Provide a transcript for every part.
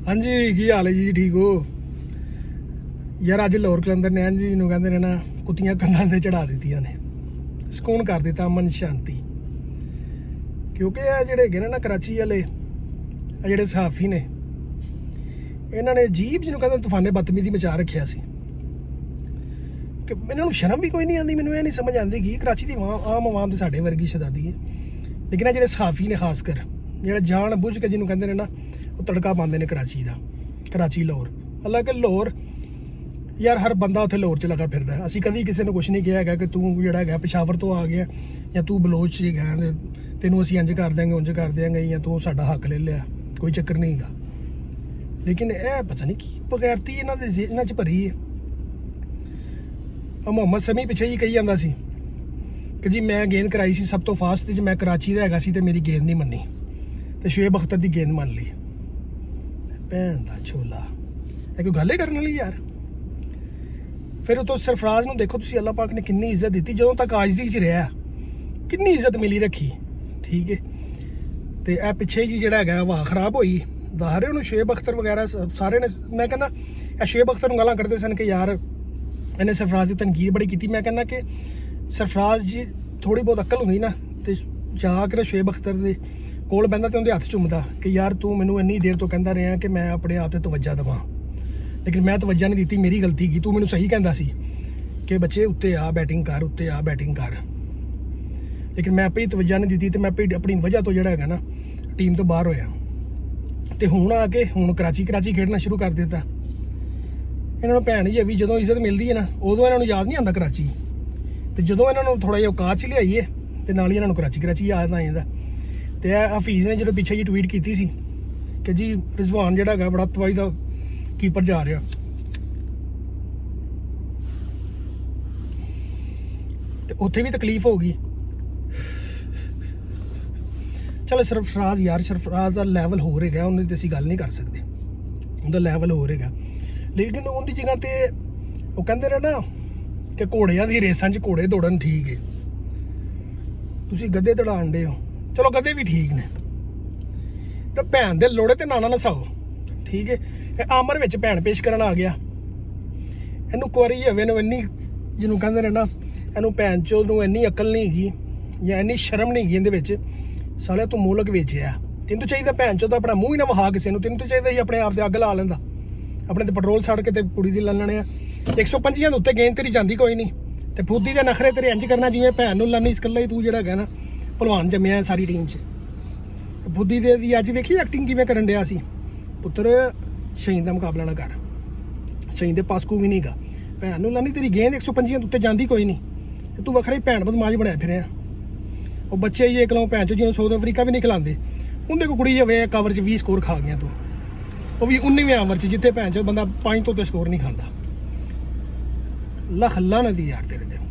हाँ जी की हाल है जी ठीक हो यार अज लाहौर कलंदर नैन जी नूं कहंदे ने ना कुत्तियां कंधां ते चढ़ा दित्तियां ने सकून कर दिता अमन शांति क्योंकि ये जिहड़े हैगे ने ना कराची वाले जिहड़े सहाफी ने इन्हां ने अजीब जिन्हों कहंदे तूफाने बदतमीजी मचा रखिया सी कि इन्हां नूं शर्म भी कोई नहीं आती। मैनूं ये नहीं समझ आती कि कराची की आम आवाम तो साडे वर्गी शदादी है लेकिन जिहड़े सहाफी ने खासकर जिहड़े जान बुझ के जिन्हों कहंदे ने ना वो तड़का पाते हैं कराची का कराची लाहौर। हालांकि लाहौर यार हर बंदा उत्थे लाहौर च लगा फिरदा है। असीं कभी किसी ने कुछ नहीं कहा है कि तू जिहड़ा है पेशावर तो आ गया या तू बलोच है तेनों असीं इंज कर देंगे उंज कर देंगे या तू साडा हक ले लिया, कोई चक्कर नहीं गा। लेकिन यह पता नहीं की बगैरती इन्हां च भरी है। मोहम्मद समी पिछे ही कही जांदा सी कि जी मैं गेंद कराई सी सब तो फास्ट जी मैं कराची दा हैगा सी ते मेरी गेंद नहीं मन्नी ते शुएब अख्तर दी गेंद मान ली। भैन दा छोला ये कोई गल ही करने वाली यार। फिर तो सरफराज नूं देखो तुसीं अल्लाह पाक ने कितनी इज्जत दी जदों तक आजिज़ी च रहा कितनी इज्जत मिली रखी ठीक है। तो यह पिछे जी जिहड़ा हैगा हवा खराब होई दाहरे उन्होंने शुएब अख्तर वगैरह सारे ने मैं कहना यह शुएब अख्तर नूं गालां कढदे सन कि यार इन्हें सरफराज की तनकीद बड़ी की। मैं कहना कि सरफराज जी थोड़ी बहुत अकल होंगी ना तो जाके शुएब अख्तर दे कोल बहिंदा तो उनके हथ चुमदा कि यार तू मैनू इन्नी देर तो कहता रहा कि मैं अपने आप से तवज्जा देवां लेकिन मैं तवज्जा नहीं दी, मेरी गलती की। तू मैनू सही कहता सी कि बच्चे उत्ते आ बैटिंग कर उत्ते आ बैटिंग कर लेकिन मैं आपे ही तवज्जा नहीं दी तो मैं आपे अपनी वजह तो जोड़ा है ना टीम तो बाहर होया। तो हुण आके हुण कराची खेडना शुरू कर दिता। इन्होंने भैन जी भी जो इज्जत मिलती है ना उदों इन्होंने याद नहीं आता कराची तो जो इन्होंने थोड़ा जिहा औकात च लियाईए तो नाल ही इन्होंने कराची याद आ जाता। तो यह हफीज़ ने जो पिछे जी ट्वीट की सी कि जी रिजवान जिहड़ा है बड़ा तबाही का कीपर जा रहा तो उत्थे भी तकलीफ होगी। चलो सरफराज यार सरफराज का लैवल हो रहेगा उन्हें तो असीं गल नहीं कर सकते उनका लैवल हो रहेगा लेकिन उनकी जगह तो वो कहते हैं ना कि घोड़ियां दी रेसां च घोड़े दौड़न ठीक है तुसीं गधे दौड़ान डे हो। चलो गधे भी ठीक ने तो भैन दे लोड़े ते नाना नसाओ ठीक है। आमर विच भैन पेश करन आ गया इनू कुआरी हवे नूं इन्नी जिन्हों कहते हैं ना इनू भैन चो नूं इन्नी अकल नहीं हैगी या इन्नी शर्म नहीं हैगी इहदे विच साले तू मुल्क वेचिया तेन तो चाहिए भैन चो तो अपना मूँह ही ना वहा किसी को तेन तो चाहिए ही अपने आप से अग ला लेंदा अपने तो पेट्रोल सड़ के कुड़ी दी लैने 125 के उत्ते गेंद तेरी जाती कोई नहीं तो फुद्दी के नखरे तेरे इंज करना जिवें भैन नूं लानी कल्ला ही तू जिहड़ा है ना भलवान जम्मिया सारी टीम च। बुद्धी दे दी अज वेखी एक्टिंग किवें करन डिया सी पुत्तर शहीन का मुकाबला ना कर शहीन दे पासकू भी नहीं गा भैन नूं लानी तेरी गेंद 125 के उत्ते जाती कोई नहीं तू वखरा ही भैन बदमाश बनाया फिर वो बच्चे ये इकलौं भैन चो जिन्होंने साउथ अफ्रीका भी नहीं खिलाते उनके को कुड़ी हवे कवर च 20 स्कोर खा गया तू वो भी 19वें ओवर च जिथे भैन चो बंदा 5 तो स्कोर नहीं खाता। लख लानत यार तेरे ते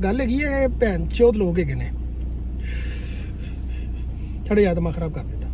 गल है भैन चौथ लोग है छड़े याद दिमाग खराब कर देता।